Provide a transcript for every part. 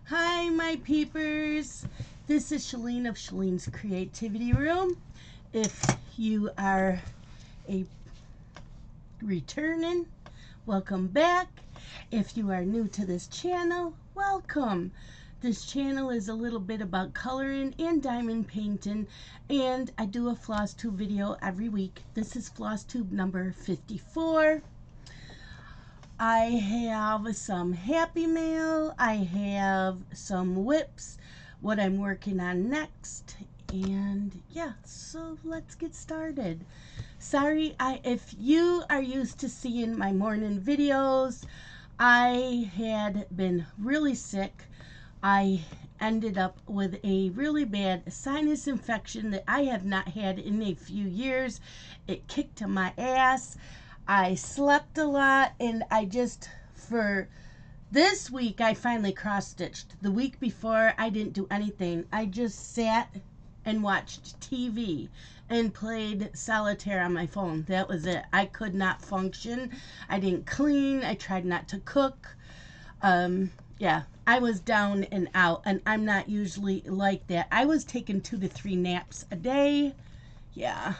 Hi, my peepers. This is Shalene of Shalene's Creativity Room. If you are a returning, welcome back. If you are new to this channel, welcome. This channel is a little bit about coloring and diamond painting, and I do a floss tube video every week. This is floss tube number 54. I have some Happy Mail, I have some whips, what I'm working on next, and yeah, so let's get started. Sorry, if you are used to seeing my morning videos, I had been really sick. I ended up with a really bad sinus infection that I have not had in a few years. It kicked my ass. I slept a lot, and for this week, I finally cross-stitched. The week before, I didn't do anything. I just sat and watched TV and played solitaire on my phone. That was it. I could not function. I didn't clean. I tried not to cook. Yeah, I was down and out, and I'm not usually like that. I was taking 2 to 3 naps a day. Yeah.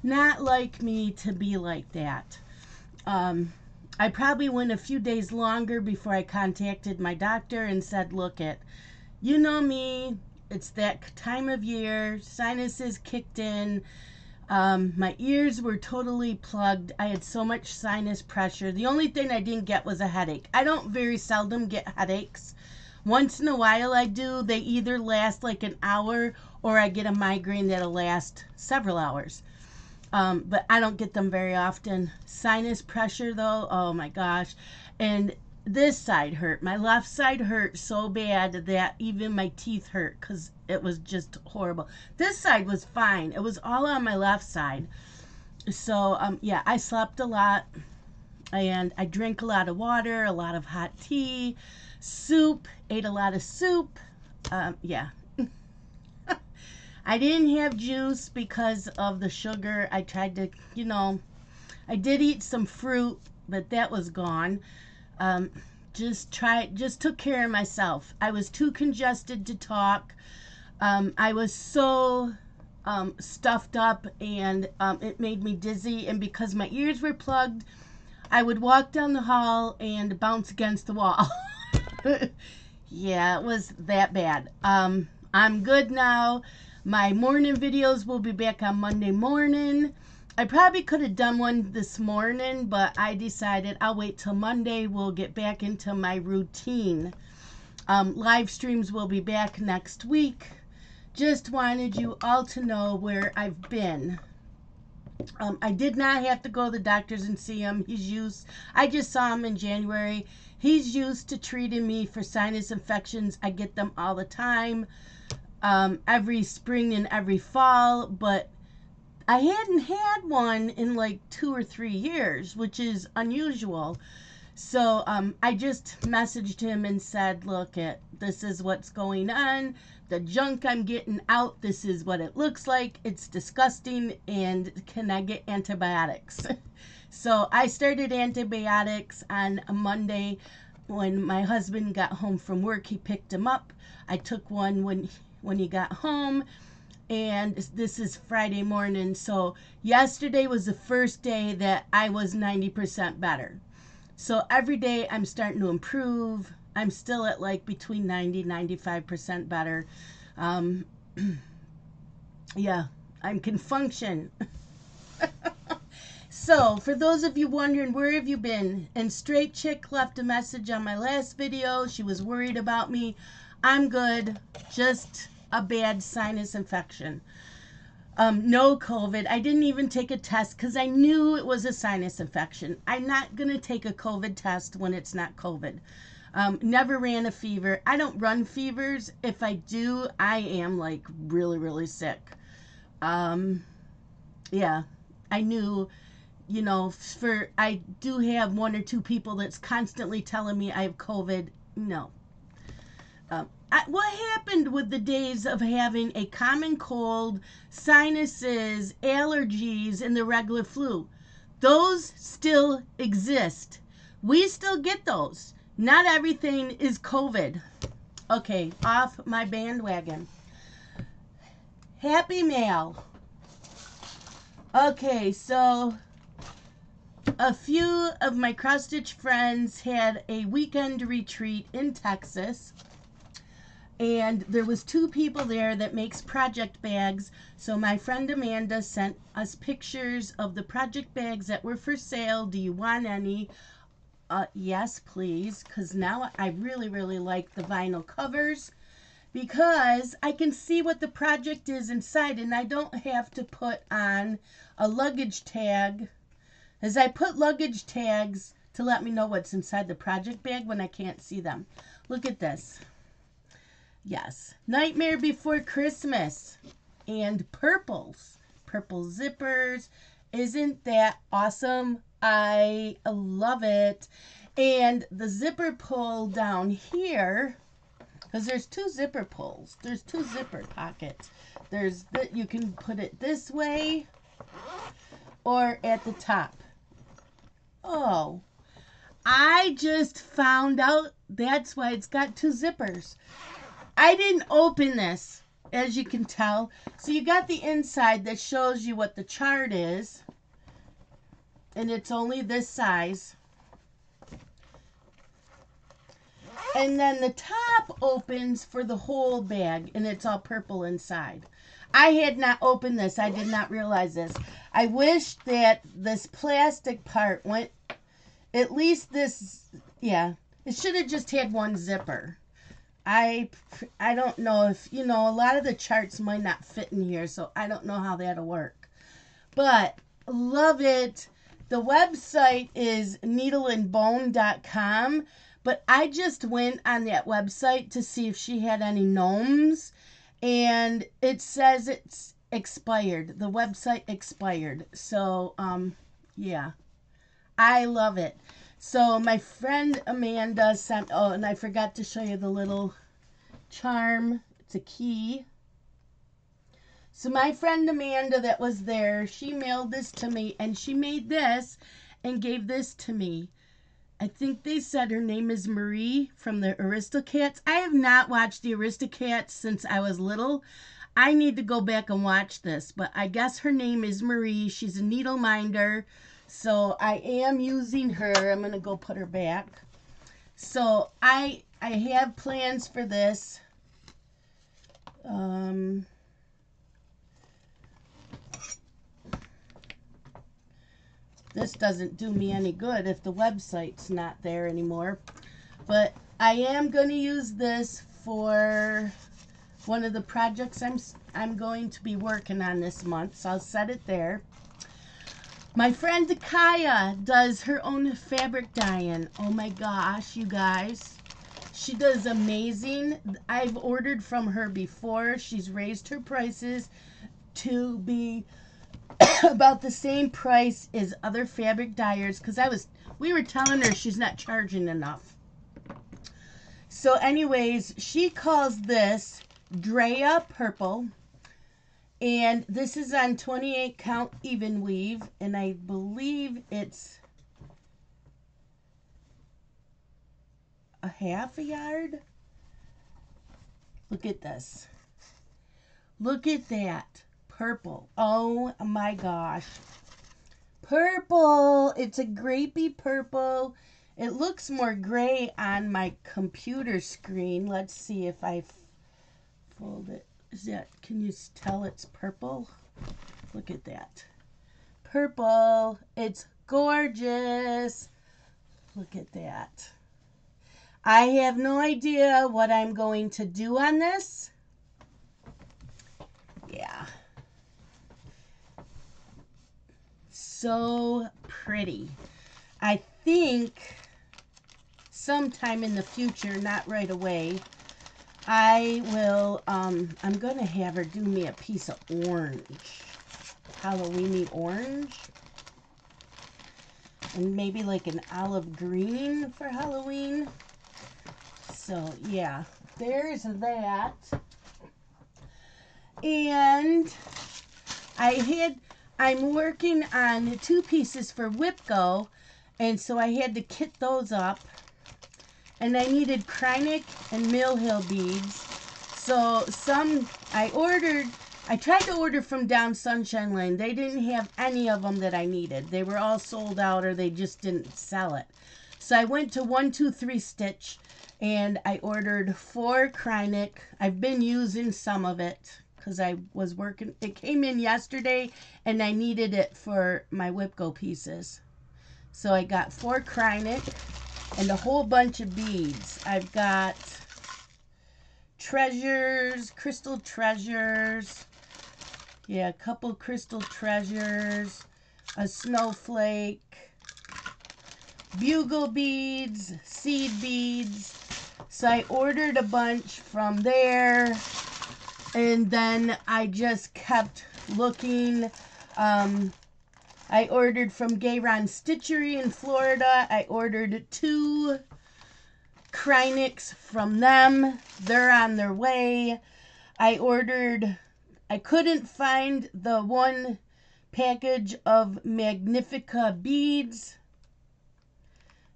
Not like me to be like that. I probably went a few days longer before I contacted my doctor and said, look, you know me, it's that time of year, sinuses kicked in, my ears were totally plugged, I had so much sinus pressure. The only thing I didn't get was a headache. I don't very seldom get headaches. Once in a while I do. They either last like an hour or I get a migraine that'll last several hours. But I don't get them very often. Sinus pressure though, oh my gosh. And this side hurt. My left side hurt so bad that even my teeth hurt because it was just horrible. This side was fine. It was all on my left side. So, yeah, I slept a lot and I drank a lot of water, a lot of hot tea, soup, ate a lot of soup. Yeah. I didn't have juice because of the sugar. I tried to, I did eat some fruit, but that was gone. Just took care of myself. I was too congested to talk. I was so stuffed up, and it made me dizzy. And because my ears were plugged, I would walk down the hall and bounce against the wall. Yeah, it was that bad. I'm good now. My morning videos will be back on Monday morning. I probably could have done one this morning, but I decided I'll wait till Monday. We'll get back into my routine. Live streams will be back next week. Just wanted you all to know where I've been. I did not have to go to the doctors and see him. I just saw him in January. He's used to treating me for sinus infections. I get them all the time. Every spring and every fall, but I hadn't had one in like 2 or 3 years, which is unusual. So I just messaged him and said, look, this is what's going on. The junk I'm getting out, this is what it looks like. It's disgusting, and can I get antibiotics? So I started antibiotics on a Monday. When my husband got home from work, he picked him up. I took one when he got home, and this is Friday morning. So yesterday was the first day that I was 90% better. So every day I'm starting to improve. I'm still at like between 90-95% better. Yeah, I can function. So for those of you wondering, where have you been? And Straight Chick left a message on my last video. She was worried about me. I'm good. Just a bad sinus infection. No COVID. I didn't even take a test because I knew it was a sinus infection. I'm not going to take a COVID test when it's not COVID. Never ran a fever. I don't run fevers. If I do, I am like really, really sick. Yeah, I knew, I do have 1 or 2 people that's constantly telling me I have COVID. No. What happened with the days of having a common cold, sinuses, allergies, and the regular flu? Those still exist. We still get those. Not everything is COVID. Okay, off my bandwagon. Happy Mail. Okay, so a few of my cross stitch friends had a weekend retreat in Texas, and there was 2 people there that makes project bags. So my friend Amanda sent us pictures of the project bags that were for sale. Do you want any? Yes, please, because now I really, really like the vinyl covers, because I can see what the project is inside, and I don't have to put on a luggage tag, as I put luggage tags to let me know what's inside the project bag when I can't see them. Look at this. Yes, Nightmare Before Christmas and purples. Purple zippers. Isn't that awesome? I love it. And the zipper pull down here, because there's 2 zipper pulls. There's 2 zipper pockets. There's that you can put it this way or at the top. Oh, I just found out that's why it's got 2 zippers. I didn't open this, as you can tell. So you got the inside that shows you what the chart is, and it's only this size. And then the top opens for the whole bag, and it's all purple inside. I had not opened this. I did not realize this. I wish that this plastic part went, at least this, yeah, it should have just had 1 zipper. I don't know if, you know, a lot of the charts might not fit in here, so I don't know how that'll work. But love it. The website is needleandbone.com, but I just went on that website to see if she had any gnomes, and it says it's expired. The website expired. So, yeah, I love it. So my friend Amanda sent, oh, and I forgot to show you the little charm. It's a key. So my friend Amanda that was there, she mailed this to me, and she made this and gave this to me. I think they said her name is Marie from the Aristocats. I have not watched the Aristocats since I was little. I need to go back and watch this, but I guess her name is Marie. She's a needle minder. So I am using her. I'm going to go put her back. So I have plans for this. This doesn't do me any good if the website's not there anymore. But I am going to use this for one of the projects I'm going to be working on this month. So I'll set it there. My friend Kaya does her own fabric dyeing. Oh my gosh, you guys. She does amazing. I've ordered from her before. She's raised her prices to be about the same price as other fabric dyers, because we were telling her she's not charging enough. So anyways, she calls this Drea Purple. And this is on 28 count even weave, and I believe it's a half a yard. Look at this. Look at that. Purple. Oh my gosh. Purple. It's a grapey purple. It looks more gray on my computer screen. Let's see if I fold it. Can you tell it's purple? Look at that. Purple. It's gorgeous. Look at that. I have no idea what I'm going to do on this. Yeah. So pretty. I think sometime in the future, not right away, I will, I'm going to have her do me a piece of orange. Halloween-y orange. And maybe like an olive green for Halloween. So, yeah. There's that. And I'm working on 2 pieces for WhipGo. And so I had to kit those up. and I needed Kreinik and Mill Hill beads. So some I tried to order from down Sunshine Lane. They didn't have any of them that I needed. They were all sold out, or they just didn't sell it. So I went to 123 Stitch and I ordered 4 Kreinik. I've been using some of it because I was working. It came in yesterday and I needed it for my Whipco pieces. So I got 4 Kreinik and a whole bunch of beads. I've got treasures, crystal treasures. Yeah, a couple crystal treasures, a snowflake, bugle beads, seed beads. So I ordered a bunch from there, and then I just kept looking. I ordered from Gayron Stitchery in Florida. I ordered 2 Kreiniks from them. They're on their way. I couldn't find the 1 package of Magnifica beads.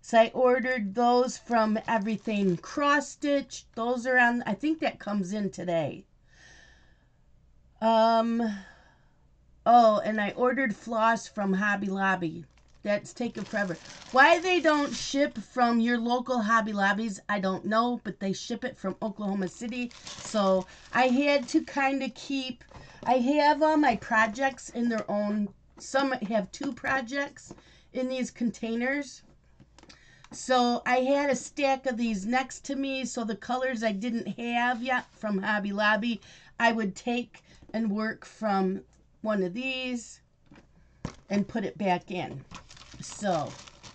So I ordered those from Everything Cross Stitch. Those are on, I think that comes in today. Oh, and I ordered floss from Hobby Lobby. That's taken forever. Why they don't ship from your local Hobby Lobbies, I don't know, but they ship it from Oklahoma City. So I had to kind of keep, I have all my projects in their own, some have 2 projects in these containers. So I had a stack of these next to me, so the colors I didn't have yet from Hobby Lobby, I would take and work from one of these and put it back in. So,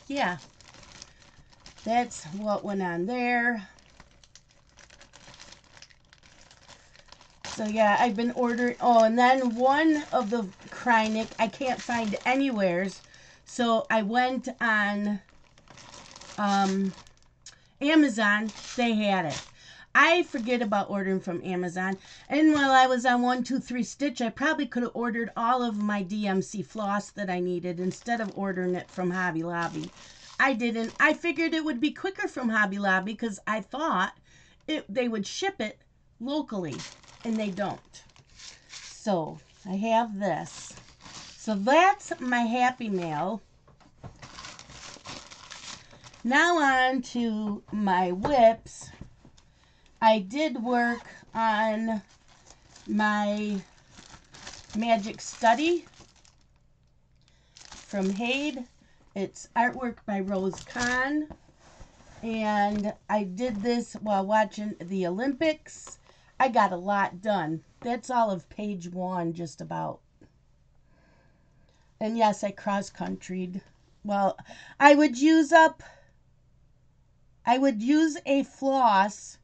yeah, that's what went on there. So, yeah, I've been ordering. Oh, and then one of the Kreinik I can't find anywheres. So, I went on Amazon. They had it. I forget about ordering from Amazon. And while I was on 123 Stitch, I probably could have ordered all of my DMC floss that I needed instead of ordering it from Hobby Lobby. I didn't. I figured it would be quicker from Hobby Lobby because I thought they would ship it locally, and they don't. So I have this. So that's my Happy Mail. Now on to my whips. I did work on my Magic Study from Hade. It's artwork by Rose Kahn. And I did this while watching the Olympics. I got a lot done. That's all of page 1 just about. And yes, I cross-countryed. Well, I would use a floss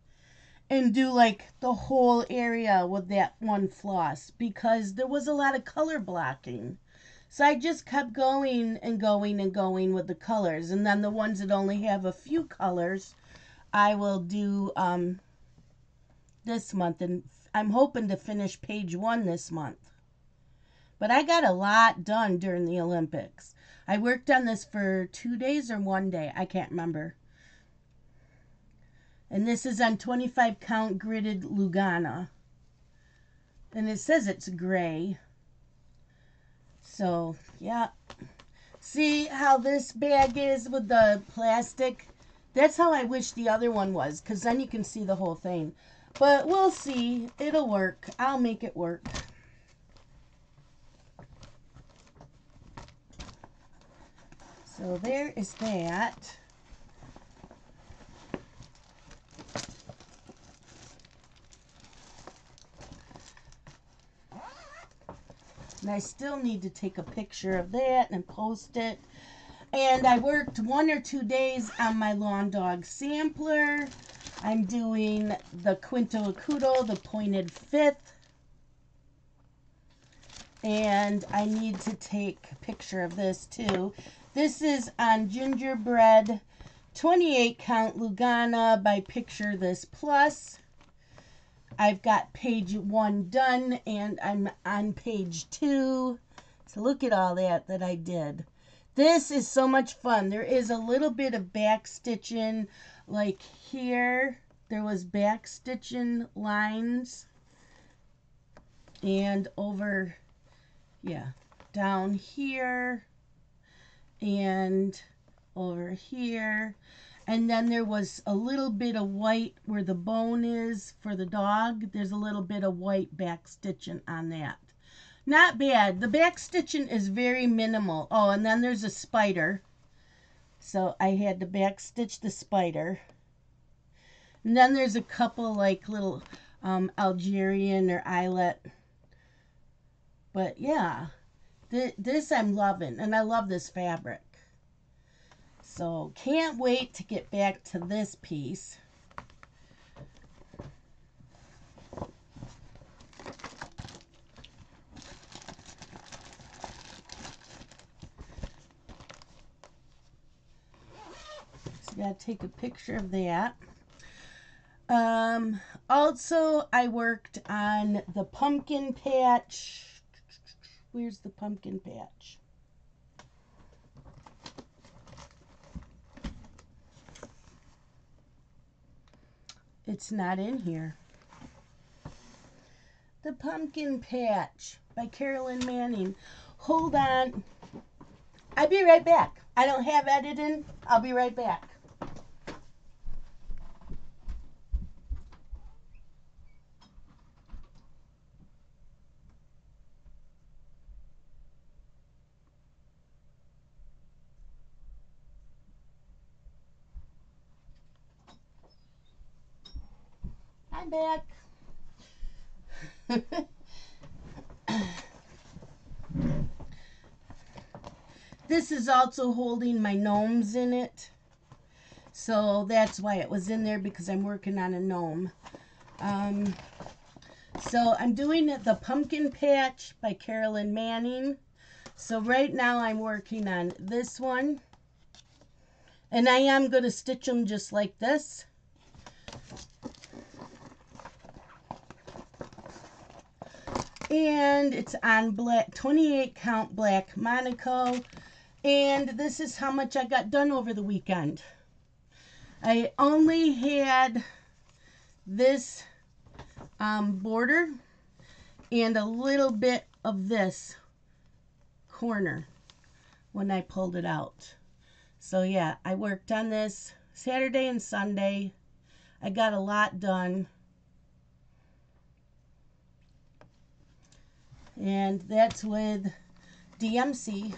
and do like the whole area with that one floss because there was a lot of color blocking. So I just kept going and going and going with the colors. And then the ones that only have a few colors, I will do this month. And I'm hoping to finish page 1 this month. But I got a lot done during the Olympics. I worked on this for 2 days or 1 day. I can't remember. And this is on 25 count gridded Lugana. And it says it's gray. So, yeah. See how this bag is with the plastic? That's how I wish the other one was, because then you can see the whole thing. But we'll see. It'll work. I'll make it work. So there is that. And I still need to take a picture of that and post it. And I worked 1 or 2 days on my Lawn Dog sampler. I'm doing the Quinto Acuto, the pointed 5th. And I need to take a picture of this too. This is on gingerbread 28 count Lugana by Picture This Plus. I've got page 1 done and I'm on page 2. So look at all that I did. This is so much fun. There is a little bit of back stitching like here there was back stitching lines, and over, yeah, down here and over here. And then there was a little bit of white where the bone is for the dog. There's a little bit of white back stitching on that. Not bad. The back stitching is very minimal. Oh, and then there's a spider. So I had to back stitch the spider. And then there's a couple like little Algerian or eyelet. But yeah, this I'm loving. And I love this fabric. So can't wait to get back to this piece. So you gotta take a picture of that. Also, I worked on the pumpkin patch. Where's the pumpkin patch? It's not in here. The Pumpkin Patch by Carolyn Manning. Hold on. I'll be right back. I don't have editing. I'll be right back. I'm back. This is also holding my gnomes in it. So that's why it was in there, because I'm working on a gnome. So I'm doing the Pumpkin Patch by Carolyn Manning. So right now I'm working on this one. And I am going to stitch them just like this. And it's on black, 28 count black Monaco. And this is how much I got done over the weekend. I only had this border and a little bit of this corner when I pulled it out. So yeah, I worked on this Saturday and Sunday. I got a lot done. And that's with DMC.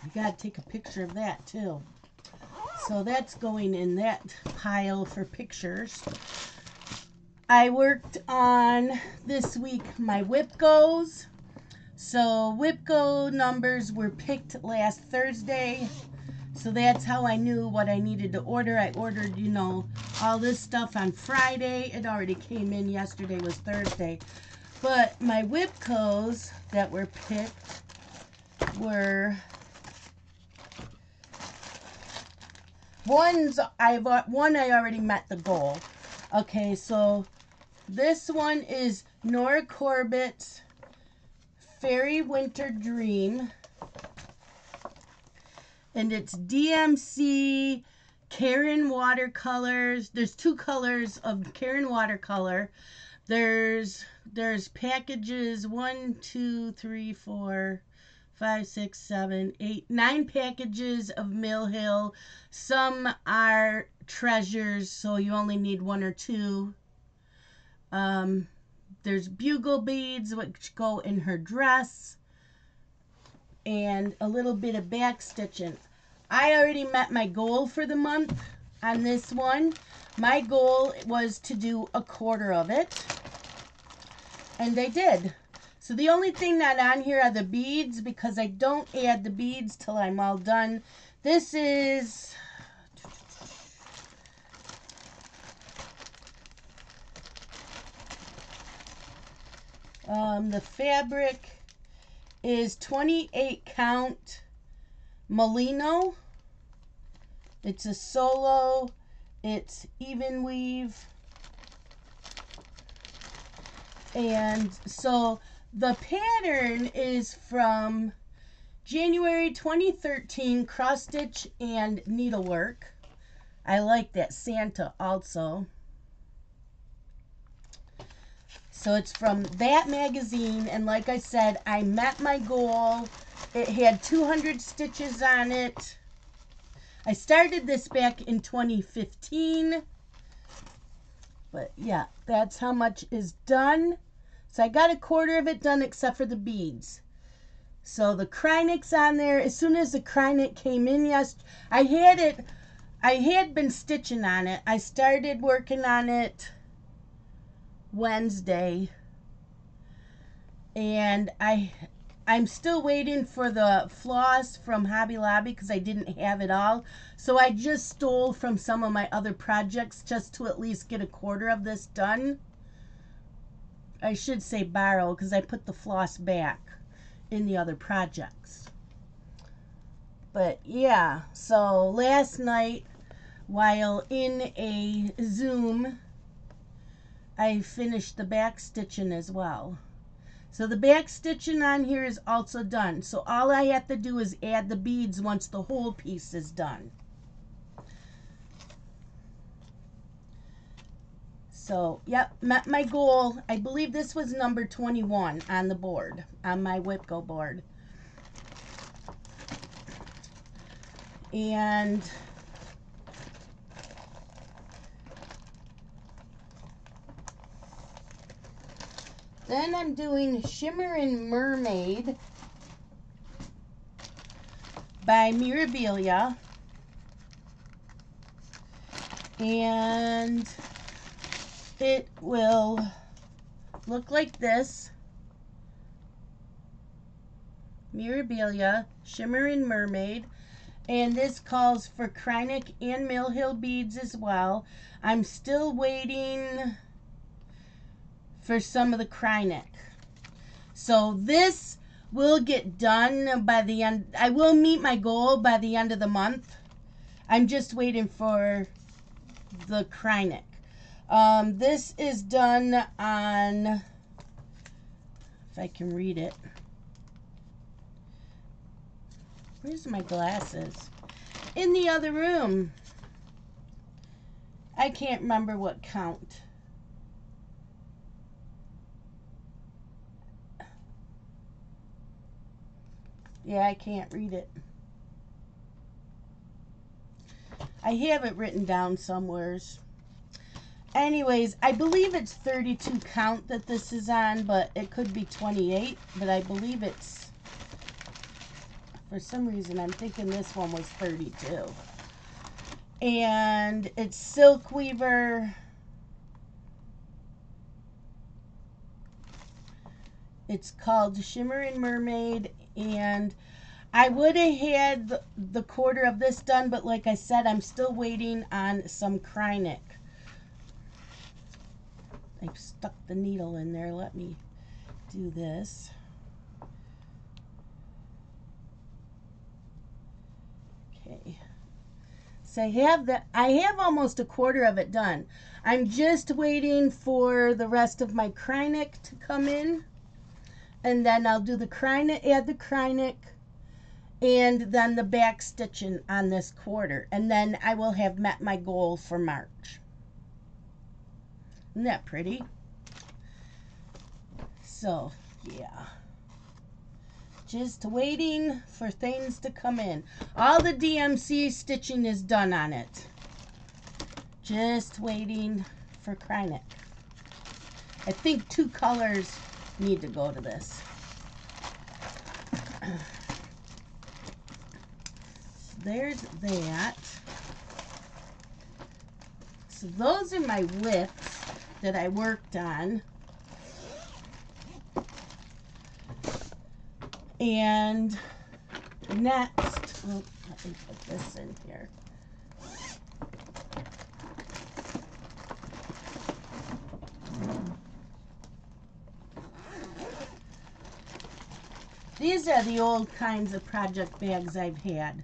I gotta take a picture of that too. So that's going in that pile for pictures. I worked on this week my WIPGOs. So WIPGO numbers were picked last Thursday. So that's how I knew what I needed to order. I ordered, you know, all this stuff on Friday. It already came in. Yesterday was Thursday. But my WIPGOs that were picked were one I already met the goal. Okay, so this one is Nora Corbett's Fairy Winter Dream. And it's DMC Caron watercolors. There's two colors of Caron watercolor. There's packages 1, 2, 3, 4, 5, 6, 7, 8, 9 packages of Mill Hill. Some are treasures, so you only need 1 or 2. There's bugle beads, which go in her dress, and a little bit of back stitching. I already met my goal for the month on this one. My goal was to do a quarter of it, and I did. So the only thing not on here are the beads, because I don't add the beads till I'm all done. This is the fabric is 28 count Molino. It's a solo. It's even weave. And so the pattern is from January 2013 Cross Stitch and Needlework. I like that Santa also. So it's from that magazine, and like I said, I met my goal. It had 200 stitches on it. I started this back in 2015. But yeah, that's how much is done. So I got a quarter of it done except for the beads. So the Krynek's on there. As soon as the Krynek came in, yes, I had been stitching on it. I started working on it Wednesday. And I'm still waiting for the floss from Hobby Lobby because I didn't have it all. So I just stole from some of my other projects just to at least get a quarter of this done. I should say borrow because I put the floss back in the other projects. But yeah, so last night while in a Zoom, I finished the back stitching as well. So the back stitching on here is also done. So all I have to do is add the beads once the whole piece is done. So, yep, met my goal. I believe this was number 21 on the board, on my WIPCO board. And then I'm doing Shimmerin' Mermaid by Mirabilia. And it will look like this. Mirabilia, Shimmerin' Mermaid. And this calls for Krynek and Mill Hill beads as well. I'm still waiting for some of the Krynek. So this will get done by the end. I will meet my goal by the end of the month. I'm just waiting for the Krynek. This is done on, if I can read it. Where's my glasses? In the other room. I can't remember what count. Yeah, I can't read it. I have it written down somewheres. Anyways, I believe it's 32 count that this is on, but it could be 28. But I believe it's, for some reason, I'm thinking this one was 32. And it's Silk Weaver. It's called Shimmerin' Mermaid, and I would have had the quarter of this done, but like I said, I'm still waiting on some Krynek. I've stuck the needle in there. Let me do this. Okay. So I have almost a quarter of it done. I'm just waiting for the rest of my Krynek to come in. And then I'll do the Krynek, add the Krynek, and then the back stitching on this quarter. And then I will have met my goal for March. Isn't that pretty? So, yeah. Just waiting for things to come in. All the DMC stitching is done on it. Just waiting for Krynek. I think 2 colors need to go to this. So there's that. So those are my widths that I worked on. And next, oh, let me put this in here. These are the old kinds of project bags I've had.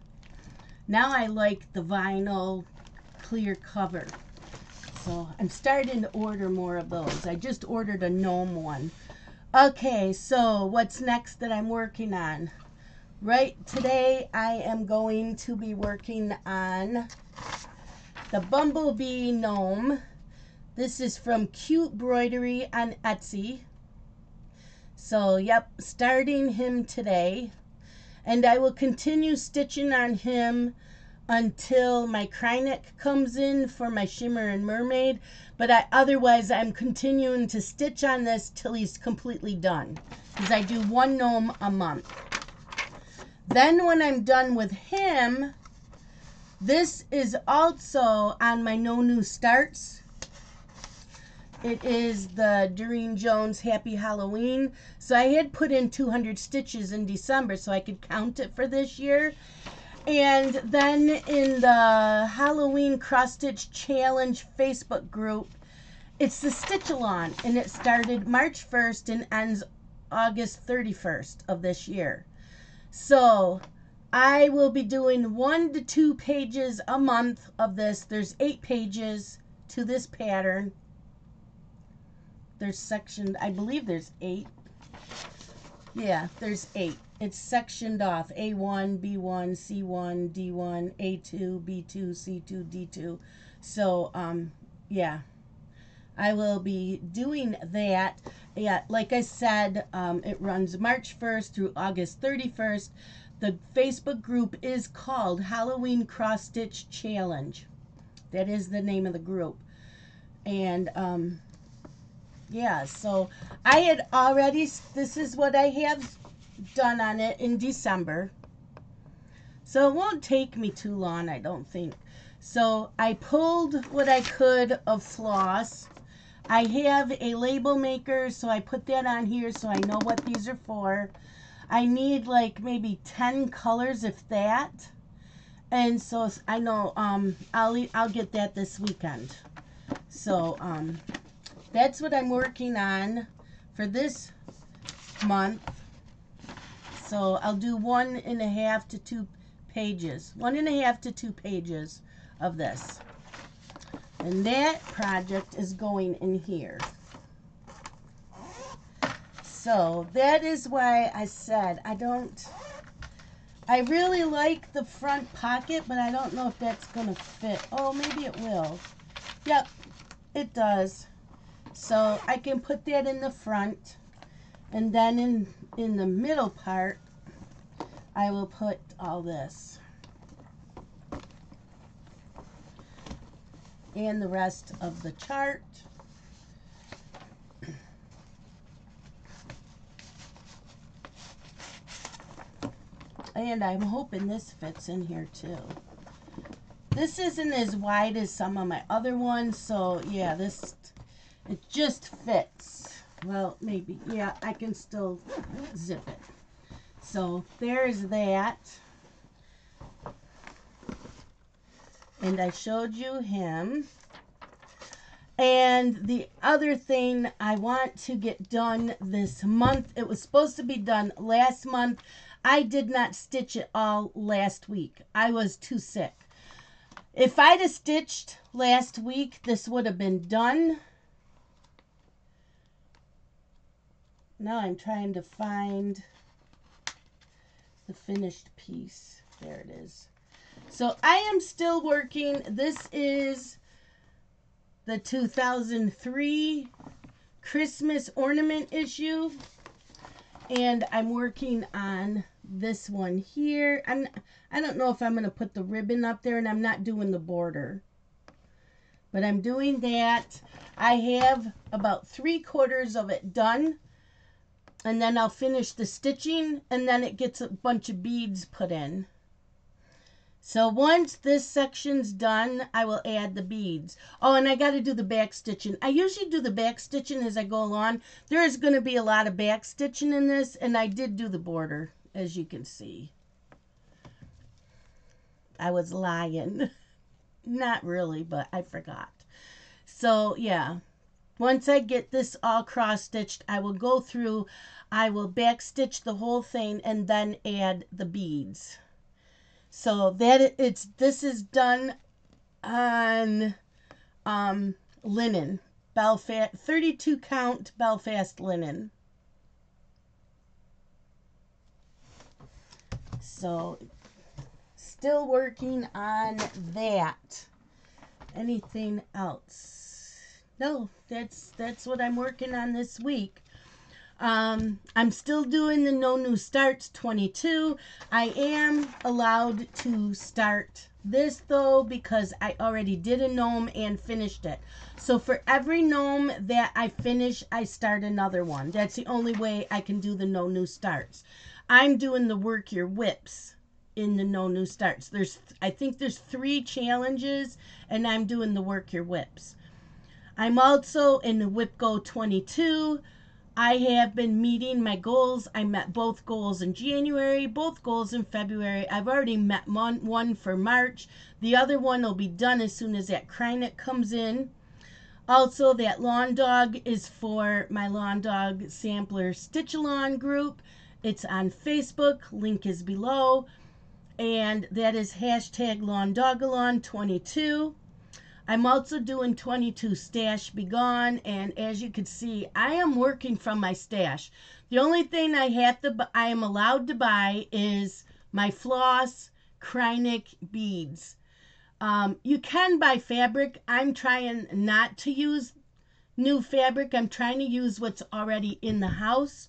Now I like the vinyl clear cover. So I'm starting to order more of those. I just ordered a gnome one. Okay, so what's next that I'm working on? Right today I am going to be working on the Bumblebee Gnome. This is from Cute Broidery on Etsy. So, yep, starting him today. And I will continue stitching on him until my Krynic comes in for my Shimmer and Mermaid. But otherwise, I'm continuing to stitch on this till he's completely done. Because I do one gnome a month. Then when I'm done with him, this is also on my No New Starts. It is the Doreen Jones Happy Halloween. So I had put in 200 stitches in December so I could count it for this year. And then in the Halloween Cross Stitch Challenge Facebook group, it's the Stitch-A-Lon. And it started March 1st and ends August 31st of this year. So I will be doing 1 to 2 pages a month of this. There's 8 pages to this pattern. There's sectioned, I believe there's 8. Yeah, there's 8. It's sectioned off. A1, B1, C1, D1, A2, B2, C2, D2. So, yeah. I will be doing that. Yeah, like I said, it runs March 1st through August 31st. The Facebook group is called Halloween Cross Stitch Challenge. That is the name of the group. And, yeah, so I had already, this is what I have done on it in December. So it won't take me too long, I don't think. So I pulled what I could of floss. I have a label maker, so I put that on here so I know what these are for. I need like maybe 10 colors, if that. And so I know I'll get that this weekend. So, that's what I'm working on for this month. So I'll do 1.5 to 2 pages. 1.5 to 2 pages of this. And that project is going in here. So that is why I said I really like the front pocket, but I don't know if that's going to fit. Oh, maybe it will. Yep, it does. So I can put that in the front, and then in the middle part, I will put all this. And the rest of the chart. And I'm hoping this fits in here too. This isn't as wide as some of my other ones, so yeah, it just fits. Well, maybe. Yeah, I can still zip it. So there's that. And I showed you him. And the other thing I want to get done this month, it was supposed to be done last month. I did not stitch it all last week. I was too sick. If I'd have stitched last week, this would have been done. Now I'm trying to find the finished piece. There it is. So I am still working. This is the 2003 Christmas ornament issue. And I'm working on this one here. I don't know if I'm going to put the ribbon up there, and I'm not doing the border. But I'm doing that. I have about 3/4 of it done. And then I'll finish the stitching, and then it gets a bunch of beads put in. So once this section's done, I will add the beads. Oh, and I got to do the back stitching. I usually do the back stitching as I go along. There is going to be a lot of back stitching in this, and I did do the border, as you can see. I was lying. Not really, but I forgot. So, yeah. Once I get this all cross-stitched, I will go through, I will back stitch the whole thing, and then add the beads. So that this is done on linen, Belfast 32 count Belfast linen. So still working on that. Anything else? No, that's what I'm working on this week. I'm still doing the No New Starts 22. I am allowed to start this though because I already did a gnome and finished it. So for every gnome that I finish, I start another one. That's the only way I can do the No New Starts. I'm doing the Work Your Whips in the No New Starts. I think there's 3 challenges, and I'm doing the Work Your Whips. I'm also in the Whip Go 22. I have been meeting my goals. I met both goals in January, both goals in February. I've already met one for March. The other one will be done as soon as that Krynic comes in. Also, that lawn dog is for my lawn dog sampler Stitch-A-Lawn group. It's on Facebook. Link is below. And that is hashtag LawnDogalon22. I'm also doing 22 Stash Be Gone, and as you can see, I am working from my stash. The only thing I am allowed to buy is my floss Krynic beads. You can buy fabric. I'm trying not to use new fabric. I'm trying to use what's already in the house,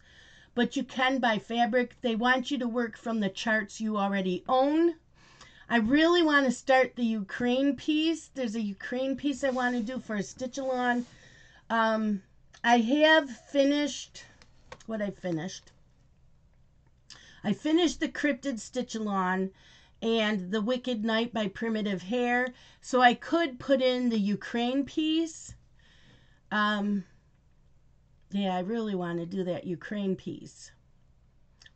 but you can buy fabric. They want you to work from the charts you already own. I really want to start the Ukraine piece. There's a Ukraine piece I want to do for a Stitch-A-Lawn. I have finished what I finished. I finished the Cryptid Stitch-A-Lawn and the Wicked Night by Primitive Hair. So I could put in the Ukraine piece. Yeah, I really want to do that Ukraine piece.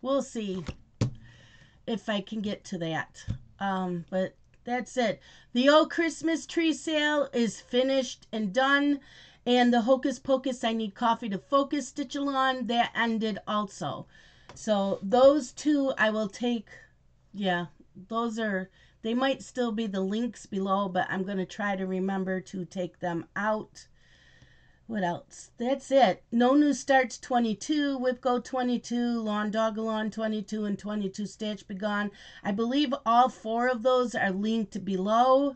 We'll see if I can get to that. But that's it. The old Christmas tree sale is finished and done. And the Hocus Pocus I Need Coffee to Focus Stitch-A-Lawn, that ended also. So those 2 I will take. Yeah, they might still be the links below, but I'm going to try to remember to take them out. What else? That's it. No New Starts 22, Whip Go 22, LawnDogalon 22, and 22 Stash Be Gone. I believe all 4 of those are linked below.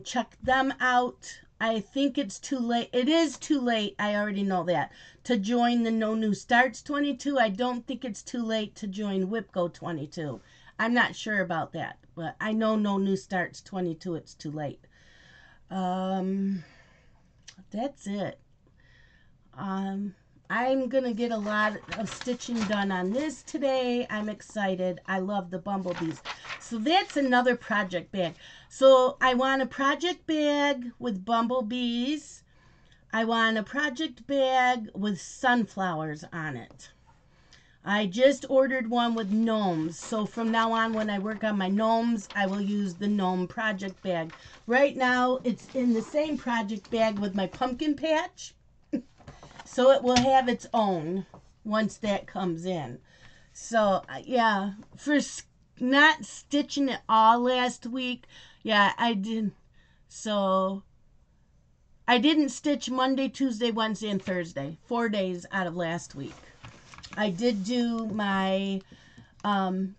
Check them out. I think it's too late. It is too late, I already know that, to join the No New Starts 22. I don't think it's too late to join Whip Go 22. I'm not sure about that, but I know No New Starts 22, it's too late. That's it. I'm going to get a lot of stitching done on this today. I'm excited. I love the bumblebees. So that's another project bag. So I want a project bag with bumblebees. I want a project bag with sunflowers on it. I just ordered one with gnomes. So from now on, when I work on my gnomes, I will use the gnome project bag. Right now, it's in the same project bag with my pumpkin patch. So it will have its own once that comes in. So, yeah, for not stitching it all last week, yeah, I did. So I didn't stitch Monday, Tuesday, Wednesday, and Thursday. 4 days out of last week. I did do my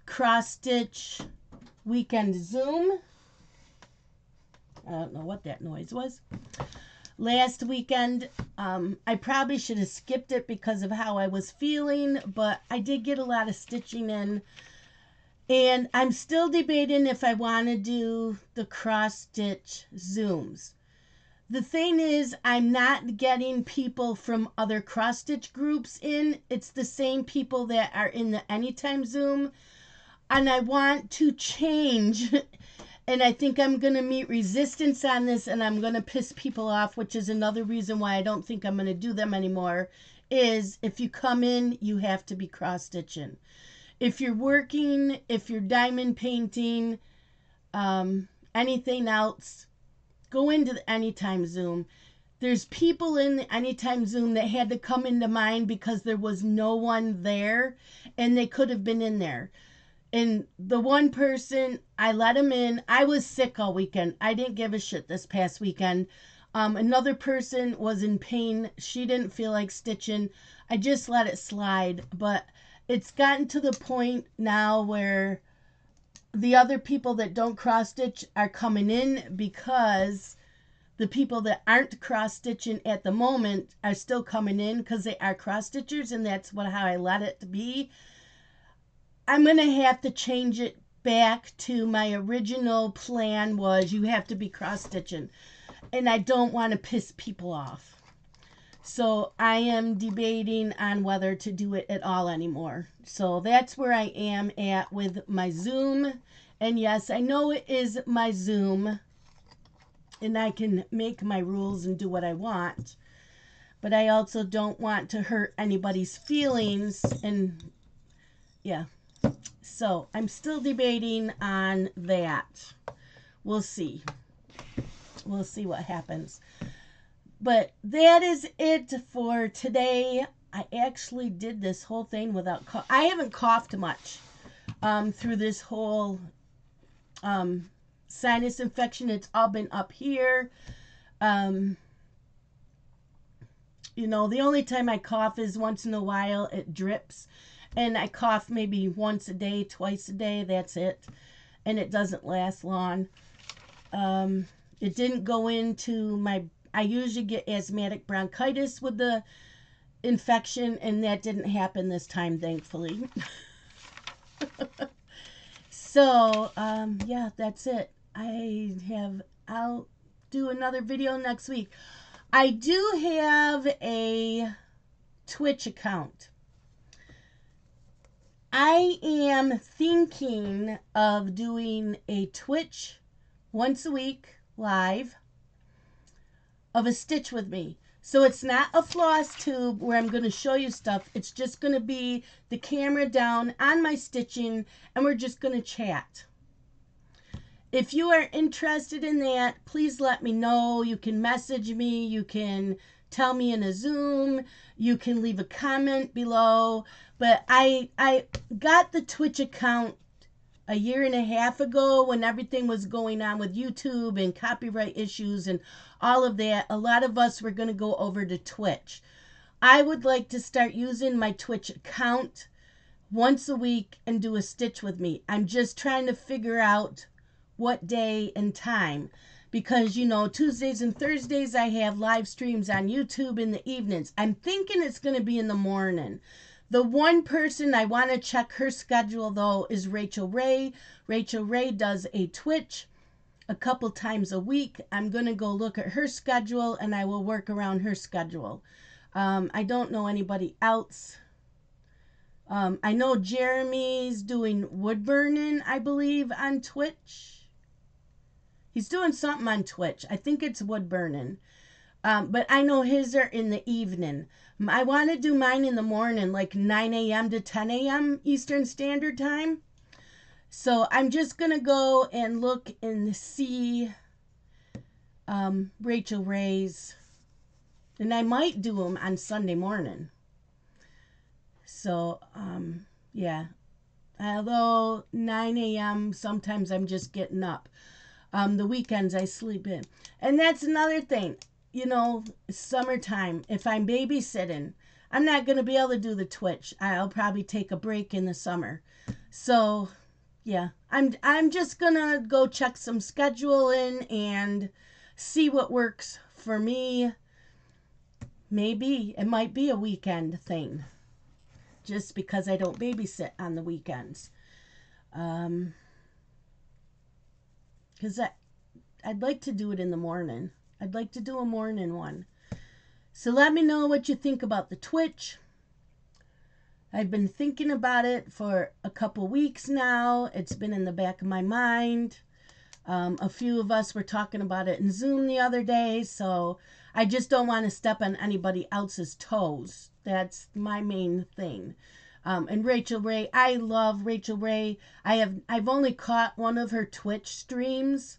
cross stitch weekend Zoom. I don't know what that noise was. Last weekend, I probably should have skipped it because of how I was feeling, but I did get a lot of stitching in. And I'm still debating if I want to do the cross stitch Zooms. The thing is, I'm not getting people from other cross stitch groups in. It's the same people that are in the Anytime Zoom. And I want to change. And I think I'm going to meet resistance on this, and I'm going to piss people off, which is another reason why I don't think I'm going to do them anymore, is if you come in, you have to be cross stitching. If you're working, if you're diamond painting, anything else, go into the Anytime Zoom. There's people in the Anytime Zoom that had to come into mine because there was no one there, and they could have been in there. And the one person, I let him in. I was sick all weekend. I didn't give a shit this past weekend. Another person was in pain. She didn't feel like stitching. I just let it slide. But it's gotten to the point now where the other people that don't cross stitch are coming in because the people that aren't cross-stitching at the moment are still coming in because they are cross-stitchers, and that's how I let it be. I'm going to have to change it back to my original plan was you have to be cross-stitching, and I don't want to piss people off. So I am debating on whether to do it at all anymore. So that's where I am at with my Zoom. And yes, I know it is my Zoom, and I can make my rules and do what I want. But I also don't want to hurt anybody's feelings. And yeah, so I'm still debating on that. We'll see. We'll see what happens. But that is it for today. I actually did this whole thing without I haven't coughed much through this whole sinus infection. It's all been up here. You know, the only time I cough is once in a while. It drips. And I cough maybe once a day, twice a day. That's it. And it doesn't last long. It didn't go into my... I usually get asthmatic bronchitis with the infection, and that didn't happen this time, thankfully. So, yeah, that's it. I'll do another video next week. I do have a Twitch account. I am thinking of doing a Twitch once a week live of a stitch with me. So it's not a floss tube where I'm going to show you stuff. It's just going to be the camera down on my stitching, and we're just going to chat. If you are interested in that, please let me know. You can message me. You can tell me in a Zoom. You can leave a comment below. But I got the Twitch account a year and a half ago when everything was going on with YouTube and copyright issues and all of that. A lot of us were going to go over to Twitch. I would like to start using my Twitch account once a week and do a stitch with me. I'm just trying to figure out what day and time, because, you know, Tuesdays and Thursdays I have live streams on YouTube in the evenings. I'm thinking it's going to be in the morning. The one person I want to check her schedule, though, is Rachel Ray. Rachel Ray does a Twitch a couple times a week. I'm going to go look at her schedule, and I will work around her schedule. I don't know anybody else. I know Jeremy's doing wood burning, I believe, on Twitch. He's doing something on Twitch. I think it's wood burning. But I know his are in the evening. I want to do mine in the morning, like 9 a.m. to 10 a.m. Eastern Standard Time. So I'm just going to go and look and see Rachel Ray's. And I might do them on Sunday morning. So, yeah. Although 9 a.m., sometimes I'm just getting up. The weekends I sleep in. And that's another thing. You know, summertime, if I'm babysitting, I'm not going to be able to do the Twitch. I'll probably take a break in the summer. So, yeah, I'm just going to go check some scheduling and see what works for me. Maybe it might be a weekend thing, just because I don't babysit on the weekends. Because I'd like to do it in the morning. I'd like to do a morning one. So let me know what you think about the Twitch. I've been thinking about it for a couple weeks now. It's been in the back of my mind. A few of us were talking about it in Zoom the other day, so I just don't want to step on anybody else's toes. That's my main thing. And Rachel Ray, I love Rachel Ray. I've only caught one of her Twitch streams.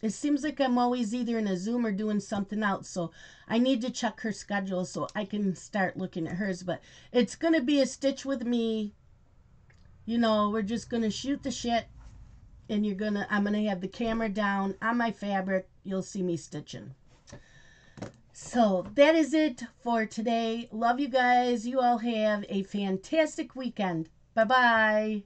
It seems like I'm always either in a Zoom or doing something else. So I need to check her schedule so I can start looking at hers. But it's going to be a stitch with me. You know, we're just going to shoot the shit. And I'm going to have the camera down on my fabric. You'll see me stitching. So that is it for today. Love you guys. You all have a fantastic weekend. Bye-bye.